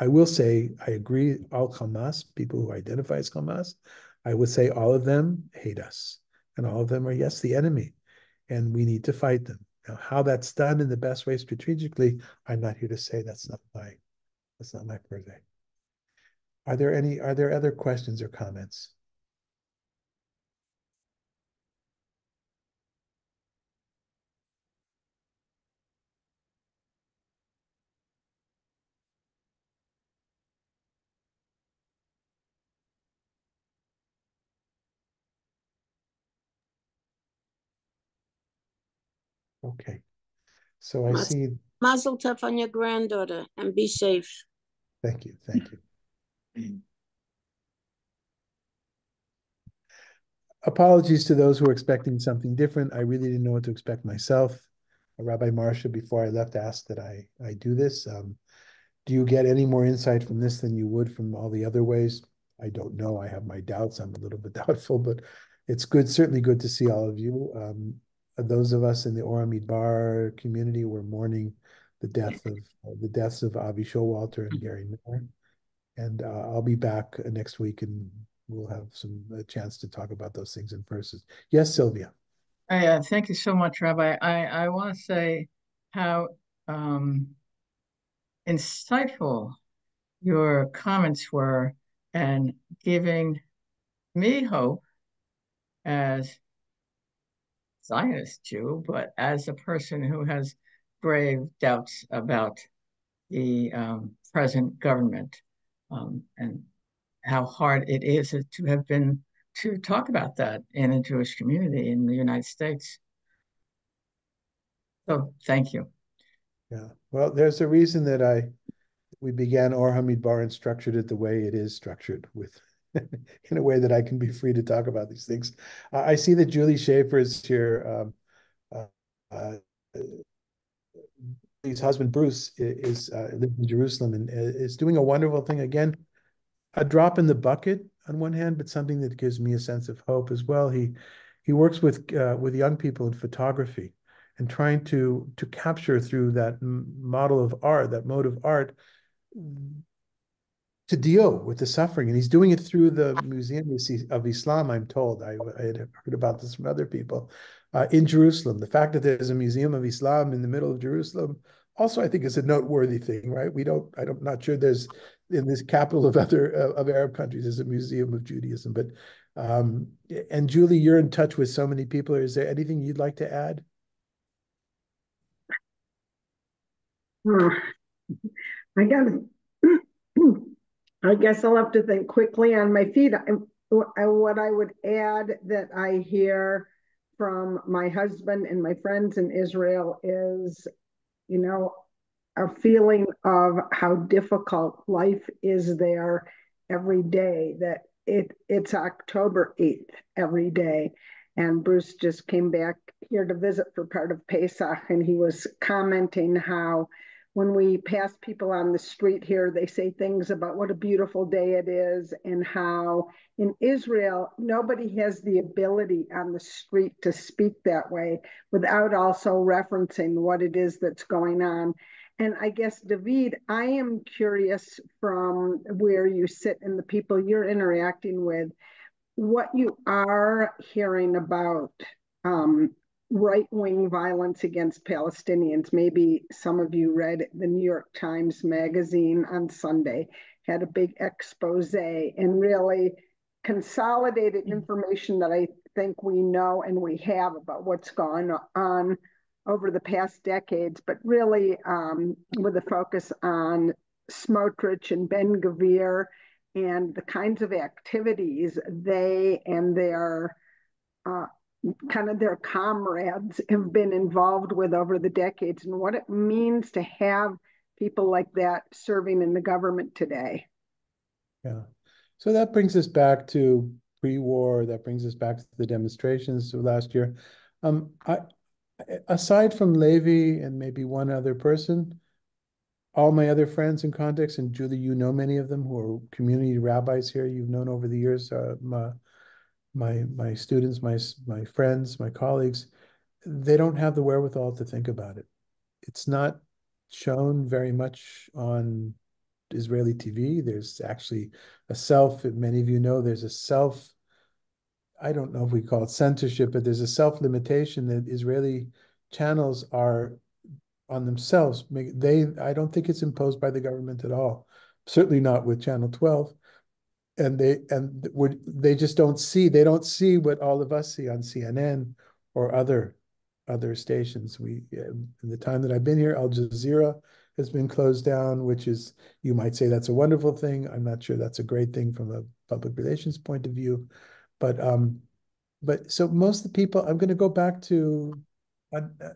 I will say I agree. All Hamas, people who identify as Hamas, I would say all of them hate us, and all of them are yes the enemy, and we need to fight them. Now, how that's done in the best way strategically, I'm not here to say. That's not my purvey. Are there other questions or comments? Okay. So I see. Mazel tov on your granddaughter and be safe. Thank you. Thank you. Apologies to those who are expecting something different. I really didn't know what to expect myself. Rabbi Marsha, before I left, asked that I do this. Do you get any more insight from this than you would from all the other ways? I don't know. I have my doubts. I'm a little bit doubtful, but it's good, certainly good to see all of you. Those of us in the Ora Midbar community were mourning the deaths of Avi Showalter and Gary Miller. And I'll be back next week, and we'll have a chance to talk about those things in person. Yes, Sylvia. Thank you so much, Rabbi. I want to say how insightful your comments were and giving me hope as Zionist Jew, but as a person who has grave doubts about the present government and how hard it is to have been to talk about that in a Jewish community in the United States. So thank you. Yeah. Well, there's a reason that we began Or Hamidbar and structured it the way it is structured, with in a way that I can be free to talk about these things. I see that Julie Schaefer is here. Uh, husband, Bruce, lives in Jerusalem and is doing a wonderful thing. Again, a drop in the bucket on one hand, but something that gives me a sense of hope as well. He works with young people in photography and trying to capture through that model of art, that mode of art, to deal with the suffering. And he's doing it through the Museum of Islam, I'm told. I had heard about this from other people in Jerusalem. The fact that there's a Museum of Islam in the middle of Jerusalem also, I think, is a noteworthy thing, right? I'm not sure there's in this capital of other of Arab countries, there's a Museum of Judaism. But and Julie, you're in touch with so many people. Is there anything you'd like to add? I got I guess I'll have to think quickly on my feet. What I would add that I hear from my husband and my friends in Israel is, you know, a feeling of how difficult life is there every day, that it's October 8th every day. And Bruce just came back here to visit for part of Pesach, and he was commenting how when we pass people on the street here, they say things about what a beautiful day it is, and how in Israel, nobody has the ability on the street to speak that way without also referencing what it is that's going on. And I guess, David, I am curious from where you sit and the people you're interacting with, what you are hearing about right-wing violence against Palestinians. Maybe some of you read the New York Times Magazine on Sunday, had a big expose and really consolidated information that I think we know and we have about what's gone on over the past decades, but really with a focus on Smotrich and Ben-Gvir and the kinds of activities they and their kind of their comrades have been involved with over the decades, and what it means to have people like that serving in the government today. Yeah. So that brings us back to pre-war. That brings us back to the demonstrations of last year. Aside from Levi and maybe one other person, all my other friends and contacts, and Julie, you know many of them who are community rabbis here. You've known over the years, my students, my friends, my colleagues. They don't have the wherewithal to think about it. It's not shown very much on Israeli TV. There's actually many of you know, there's I don't know if we call it censorship, but there's a self-limitation that Israeli channels are on themselves. I don't think it's imposed by the government at all. Certainly not with Channel 12. And they just don't see what all of us see on CNN or other stations. In the time that I've been here, Al Jazeera has been closed down, which is, you might say that's a wonderful thing. I'm not sure that's a great thing from a public relations point of view. But so most of the people, I'm going to go back to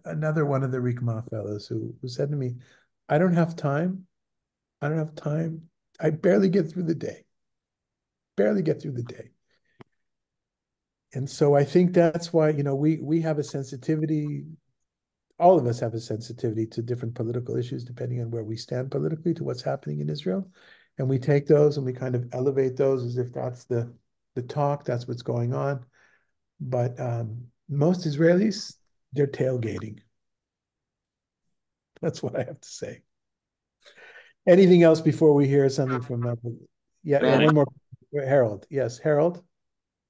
another one of the Rikma fellows who said to me, I don't have time. I don't have time. I barely get through the day. And so I think that's why, we have a sensitivity, all of us have a sensitivity to different political issues, depending on where we stand politically, to what's happening in Israel. And we take those and we kind of elevate those as if that's the talk, that's what's going on. But most Israelis, they're tailgating. That's what I have to say. Anything else before we hear something from one more. Harold. Yes, Harold.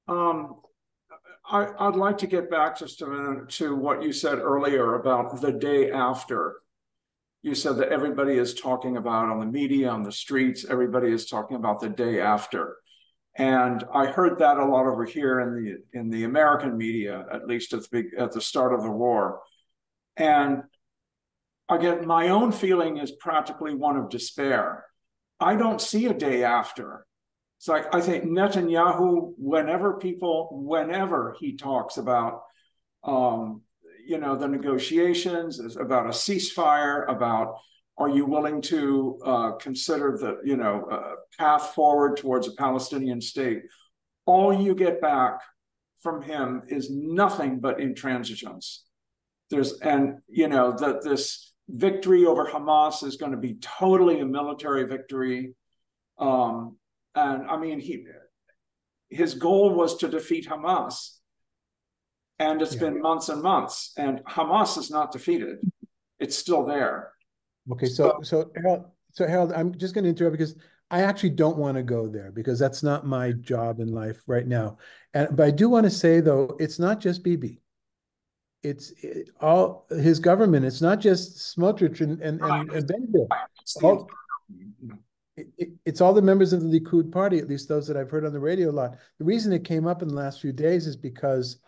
I'd like to get back just a minute to what you said earlier about the day after. You said that everybody is talking about on the media, on the streets, everybody is talking about the day after. And I heard that a lot over here in the American media, at least at the start of the war. And again, my own feeling is practically one of despair. I don't see a day after. It's like, I think Netanyahu, whenever he talks about, the negotiations, about a ceasefire, about, are you willing to consider the, path forward towards a Palestinian state? All you get back from him is nothing but intransigence. This victory over Hamas is going to be totally a military victory. And I mean, his goal was to defeat Hamas. And it's been months and months, and Hamas is not defeated. It's still there. Okay, so Harold, I'm just going to interrupt because I actually don't want to go there because that's not my job in life right now. But I do want to say though, it's not just Bibi. It's all his government. It's not just Smotrich and Ben-Gvir. It's all the members of the Likud party, at least those that I've heard on the radio a lot. The reason it came up in the last few days is because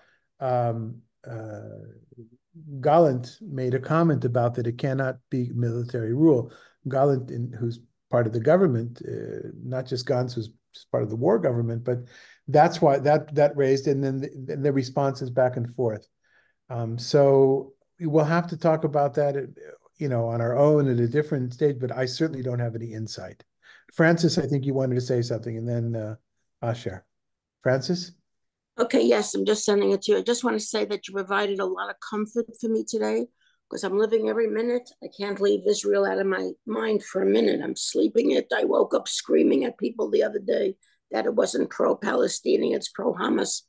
Gallant made a comment about that it cannot be military rule. Gallant, who's part of the government, not just Gantz, who's part of the war government, but that's why that raised, and then the response is back and forth. So we'll have to talk about that, on our own at a different stage, but I certainly don't have any insight. Francis, I think you wanted to say something, and then Asher. Francis? Okay, yes, I'm just sending it to you. I just want to say that you provided a lot of comfort for me today because I'm living every minute. I can't leave Israel out of my mind for a minute. I'm sleeping it. I woke up screaming at people the other day that it wasn't pro-Palestinian, it's pro-Hamas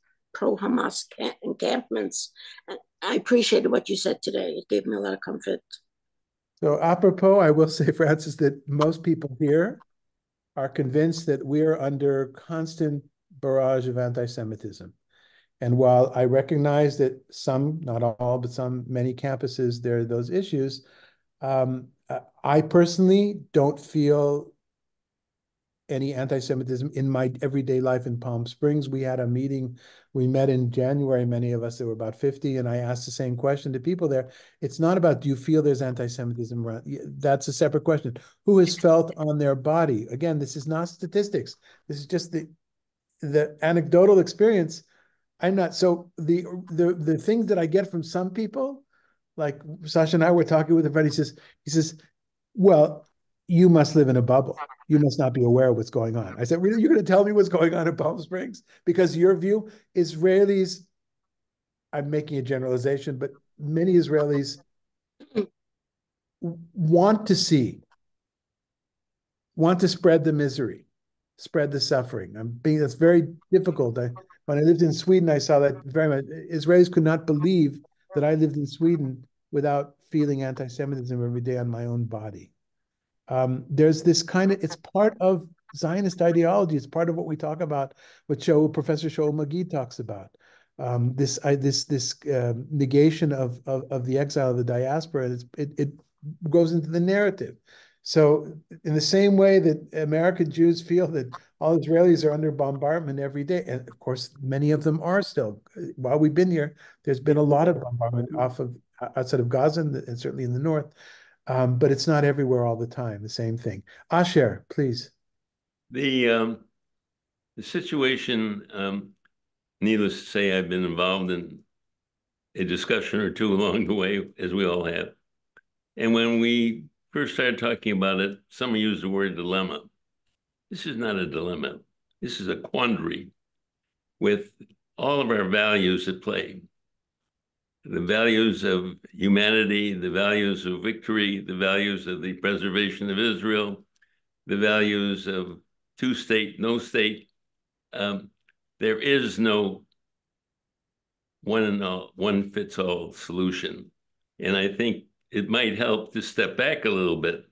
encampments. And I appreciated what you said today. It gave me a lot of comfort. So apropos, I will say, Francis, that most people here are convinced that we're under constant barrage of anti-Semitism. And while I recognize that some, not all, but many campuses, there are those issues, I personally don't feel any anti-Semitism in my everyday life in Palm Springs. We had a meeting, we met in January, many of us, there were about 50, and I asked the same question to people there. It's not about, do you feel there's anti-Semitism around? That's a separate question. Who has felt on their body? Again, this is not statistics. This is just the anecdotal experience. I'm not, so the things that I get from some people, like Sasha and I were talking with a friend, he says, well, you must live in a bubble. You must not be aware of what's going on. I said, really, you're going to tell me what's going on in Palm Springs? Because your view, Israelis, I'm making a generalization, but many Israelis want to spread the misery, spread the suffering. That's very difficult. When I lived in Sweden, I saw that very much. Israelis could not believe that I lived in Sweden without feeling anti-Semitism every day on my own body. There's this it's part of Zionist ideology. It's part of what we talk about, what Professor Shaul Magid talks about. This negation of the exile of the diaspora, and it goes into the narrative. So in the same way that American Jews feel that all Israelis are under bombardment every day, and of course, many of them are still. While we've been here, there's been a lot of bombardment outside of Gaza and certainly in the north. But it's not everywhere all the time, the same thing. Asher, please. The situation, needless to say, I've been involved in a discussion or two along the way, as we all have. And when we first started talking about it, someone used the word dilemma. This is not a dilemma. This is a quandary with all of our values at play. The values of humanity, the values of victory, the values of the preservation of Israel, the values of two-state, no state. There is no one-fits-all solution. And I think it might help to step back a little bit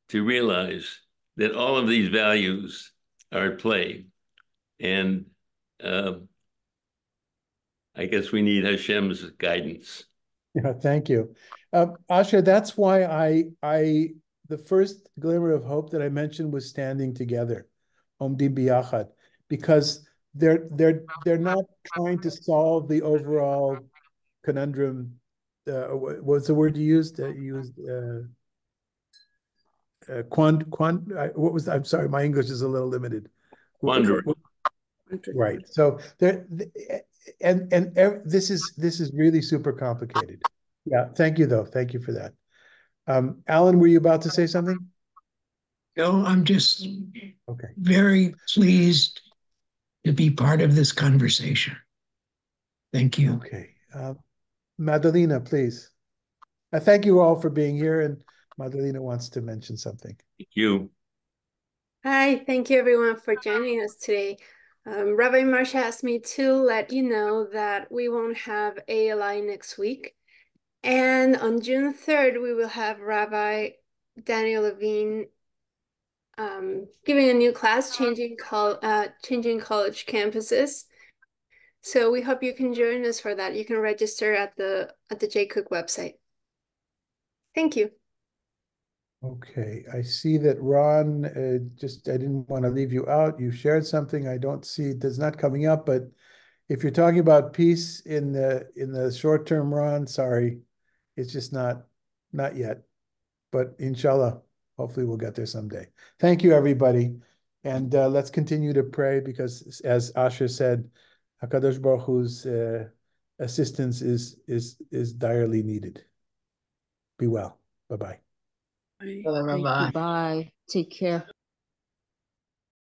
to realize that all of these values are at play. And I guess we need Hashem's guidance. Yeah, thank you. Asher, that's why the first glimmer of hope that I mentioned was standing together, Omdim Biyachad, because they're not trying to solve the overall conundrum. What's the word you used? What was? I'm sorry, my English is a little limited. Quandary. Right. So this is really super complicated. Yeah. Thank you, though. Thank you for that. Alan, were you about to say something? No, I'm just very pleased to be part of this conversation. Thank you. Okay. Madalena, please. I thank you all for being here, and Madalena wants to mention something. Thank you. Hi, thank you everyone for joining us today. Rabbi Marsha asked me to let you know that we won't have ALI next week. And on June 3rd, we will have Rabbi Daniel Levine giving a new class, changing college campuses. So we hope you can join us for that. You can register at the J Cook website. Thank you. Okay, I see that Ron, I didn't want to leave you out. You shared something I don't see, that's not coming up, but if you're talking about peace in the short term, Ron, sorry, it's just not yet. But inshallah, hopefully we'll get there someday. Thank you, everybody. And let's continue to pray, because as Asher said, HaKadosh Baruch Hu's assistance is direly needed. Be well. Bye-bye. Bye. Bye. Take care.